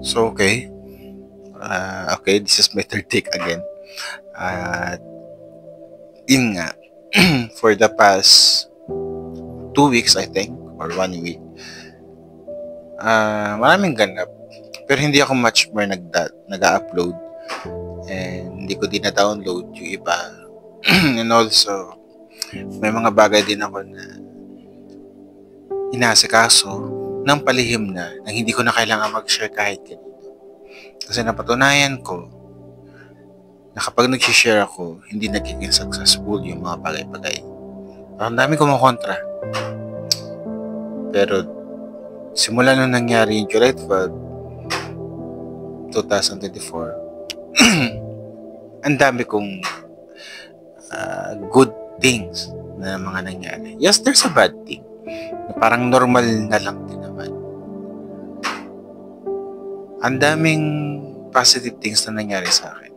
So, okay. Okay, this is my third take again. At yun nga, for the past 2 weeks, I think, or 1 week, maraming ganap. Pero hindi ako much more nag-upload. And hindi ko din na-download yung iba. And also, may mga bagay din ako na inasikaso ng palihim na hindi ko na kailangan mag-share kahit kanino. Kasi napatunayan ko na kapag nag-share ako, hindi nagiging successful yung mga bagay-bagay. Ang dami kumukontra. Pero simula nung nangyari yung July 12, 2024, ang dami kong good things na mga nangyari. Yes, there's a bad thing. Parang normal na lang din naman. Ang daming positive things na nangyari sa akin.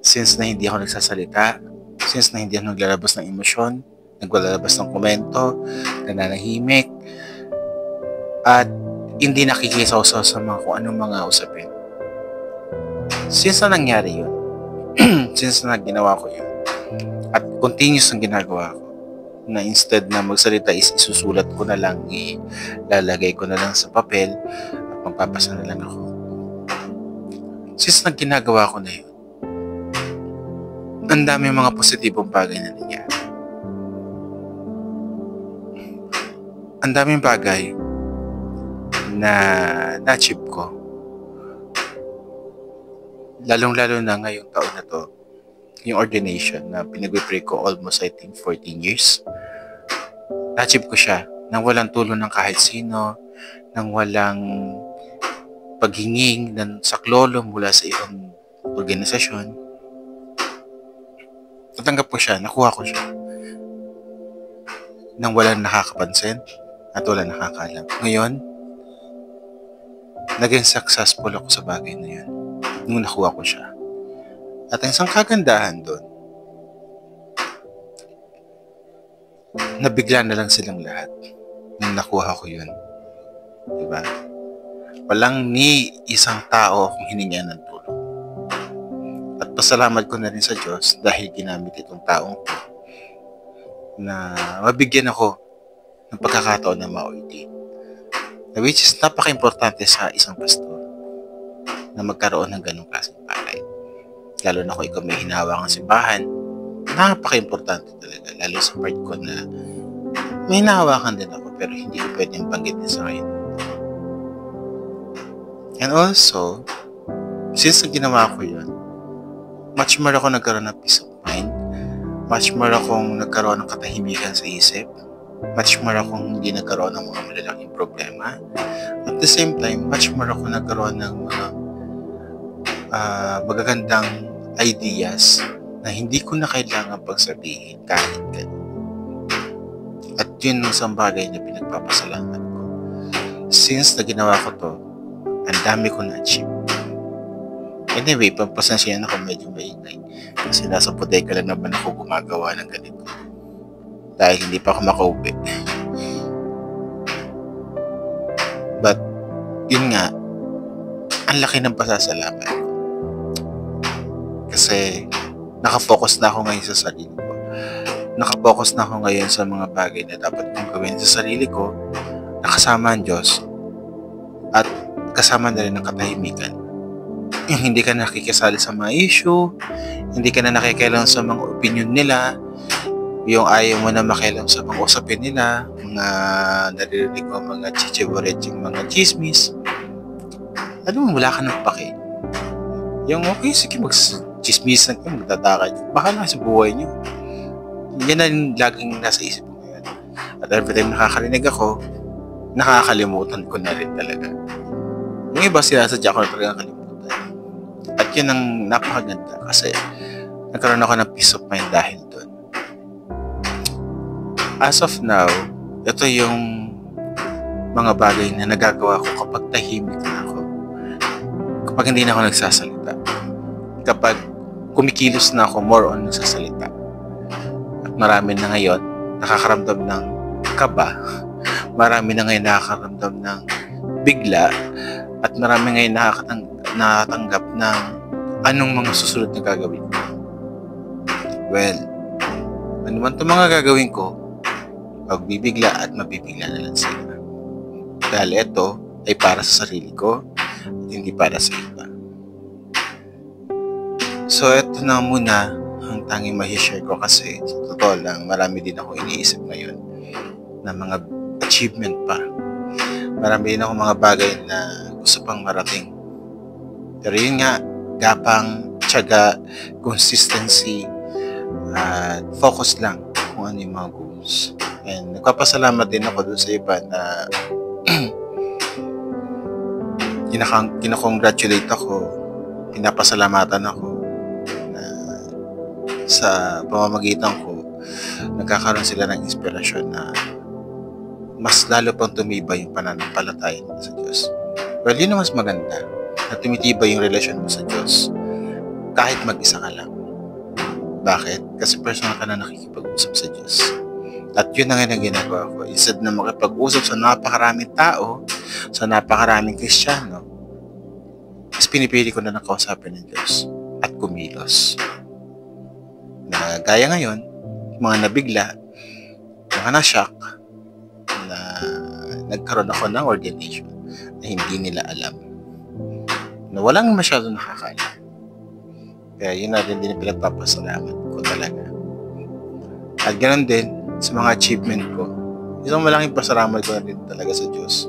Since na hindi ako nagsasalita, since na hindi ako naglalabas ng emosyon, naglalabas ng komento, nananahimik, at hindi nakikisaw-saw sa mga kung anong mga usapin. Since na nangyari yun, since na ginawa ko yun, at continuous ang ginagawa ko, na instead na magsalita is isusulat ko na lang, ilalagay ko na lang sa papel, at magpapasa na lang ako. Since na ginagawa ko na yun, ang dami mga positibong bagay na nangyari. Ang daming bagay na na-achieve ko. Lalong-lalo na ngayong taon na to, yung ordination na pinag-pray ko almost I think 14 years. Na-achieve ko siya nang walang tulong ng kahit sino, nang walang paghinging ng saklolo mula sa ibang organisasyon. Natanggap ko siya, nakuha ko siya nang walang nakakapansin at walang nakakaalam. Ngayon, naging successful ako sa bagay na yun nung nakuha ko siya. At ang isang kagandahan doon, nabigla na lang silang lahat nung nakuha ko yun. Diba? Walang ni isang tao akong hiningan ng tulong. At pasalamat ko na rin sa Diyos dahil ginamit itong taong ko na mabigyan ako ng pagkakataon na ma-ordain. Which is napaka-importante sa isang pastor na magkaroon ng ganong klaseng palay. Lalo na kung ikaw may hinahawakang simbahan, napaka-importante talaga. Lalo sa part ko na may hinahawakan din ako pero hindi ko pwedeng banggitin sa ngayon. And also, since ginawa ko yun, much more ako nagkaroon ng peace of mind, much more akong nagkaroon ng katahimikan sa isip, much more akong hindi nagkaroon ng mga malalaking problema. At the same time, much more ako nagkaroon ng mga magagandang ideas na hindi ko na kailangan pagsabihin kahit gano'n. At yun ang isang bagay na pinagpapasalamat ko. Since na ginawa ko to, ang dami ko na-achieve. Anyway, pagpasensya ako medyo maingay. Kasi nasa bodega lang naman ako gumagawa ng ganito. Dahil hindi pa ako makauwi. But, yun nga, ang laki ng pasasalamat. Kasi, nakafocus na ako ngayon sa sarili ko. Nakafocus na ako ngayon sa mga bagay na dapat kong gawin sa sarili ko, nakasama ang Diyos, at kasama na rin ang katahimikan. Yung hindi ka nakikisali sa mga issue, hindi ka na nakikialam sa mga opinion nila, yung ayaw mo na makialam sa mga usapin nila, mga naririnig mo mga chichiboreching mga chismis. Alam mo, wala ka ng pake. Yung okay, sige mag-chismisan ka, magtatakad. Baka lang sa buhay nyo. Yan na laging nasa isip ko ngayon. At every time nakakarinig ako, nakakalimutan ko na rin talaga. Yung iba sinasadya ko na talaga kalimutan. At yun ang napakaganda kasi nagkaroon ako ng peace of mind dahil doon. As of now, ito yung mga bagay na nagagawa ko kapag tahimik na ako. Kapag hindi na ako nagsasalita. Kapag kumikilos na ako, more on nagsasalita. At marami na ngayon nakakaramdam ng kaba. Marami na ngayon nakakaramdam ng bigla. At marami ngayon nakatanggap ng anong mga susunod na gagawin ko. Well, ano man itong mga gagawin ko, magbibigla at mabibigla na lang sila. Dahil ito ay para sa sarili ko at hindi para sa iba. So, ito na muna ang tanging ma-share ko kasi sa totoo lang, marami din ako iniisip ngayon na mga achievement pa. Marami din ako mga bagay na gusto pang marating. Pero yun nga, gapang, tiyaga, consistency, at focus lang kung ano yung mga goals. And nagpapasalamat din ako doon sa iba na kinakongratulate ako, pinapasalamatan ako na sa pamamagitan ko, nagkakaroon sila ng inspirasyon na mas lalo pang tumibay yung pananampalataya nila sa Diyos. Well, yun ang mas maganda, na tumitibay yung relasyon mo sa Diyos kahit mag-isa ka lang. Bakit? Kasi personal ka na nakikipag-usap sa Diyos. At yun ang ginagawa ko. Instead na makipag-usap sa napakaraming tao, sa napakaraming Kristiyano, mas pinipili ko na nakausapin ng Diyos at kumilos. Na gaya ngayon, mga nabigla, mga na-shock, na nagkaroon ako ng ordination na hindi nila alam. Na walang masyado nakakaalam. Kaya yun na rin din pinagpapasalamat ko talaga. At ganoon din sa mga achievement ko. Isang malaking pasalamat ko na din talaga sa Diyos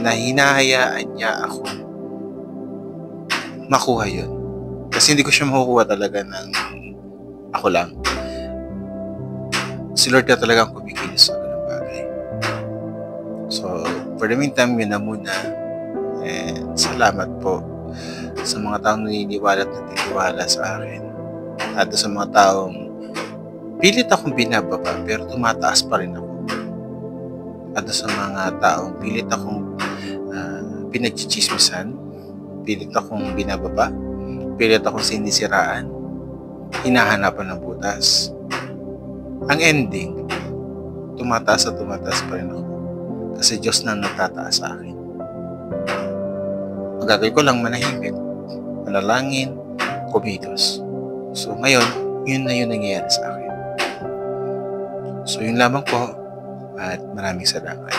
na hinahayaan niya ako makuha yun. Kasi hindi ko siya makukuha talaga ng ako lang. Si Lord na talaga ang kumikilos sa ganung bagay. So, for the meantime, yun na muna. And salamat po sa mga taong naniniwala at nagtitiwala sa akin. At sa mga taong pilit akong binababa pero tumataas pa rin ako. At sa mga taong pilit akong pinagchichismisan, pilit akong binababa, pilit akong sinisiraan, hinahanapan ng butas. Ang ending, tumataas at tumataas pa rin ako. Kasi Diyos na nagtataas sa akin. Ang gagawin ko lang manahimik, manalangin, kumilos. So ngayon, yun na yun nangyayari sa akin. So yun lamang po at maraming salamat.